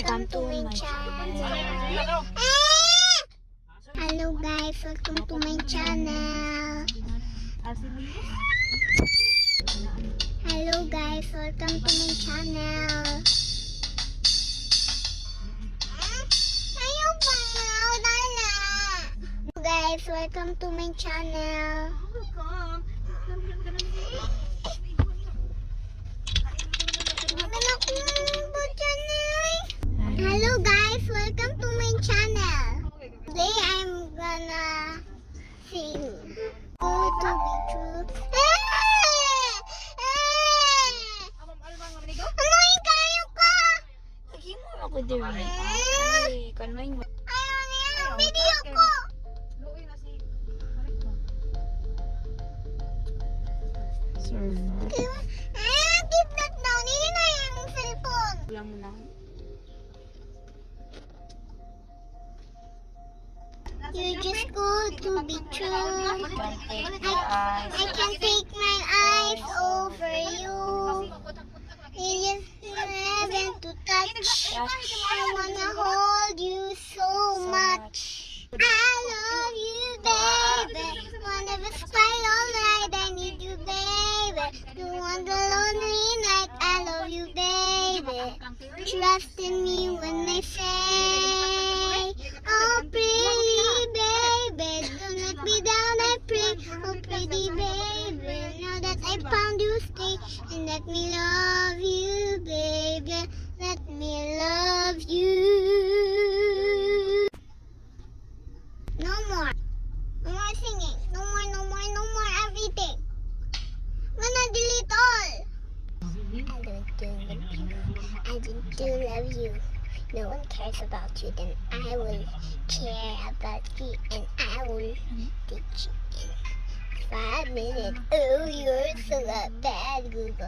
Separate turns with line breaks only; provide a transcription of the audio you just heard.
welcome to my channel. Hello guys, welcome to my channel. Hello guys, welcome to my channel. Ayaw pa nga, udala. Hello guys, welcome to my channel. Hello guys, welcome to my channel. Today I'm gonna sing Good to Be True. Annoying kayo ka!
Lagi mo ako din. Ay, kanay mo.
Ayaw niya ang video ko!
Sir.
Keep that down. Hindi na yung cellphone.
Wala mo na.
You're just good to be true. I can't take my eyes over you. You just heaven to touch. I wanna hold you so much. I love you, baby. Wanna be spy all night. I need you, baby. Don't want the lonely night. I love you, baby. Trust in me when I say, oh, pretty baby, don't let me down, I pray. Oh, pretty baby, now that I found you, stay and let me love you, baby. Let me love you. No more. No more singing. No more, no more, no more everything. I'm gonna delete all. I do love you. No one cares about you, then I will care about you, and I will teach you in 5 minutes. Oh, you're so bad, Google.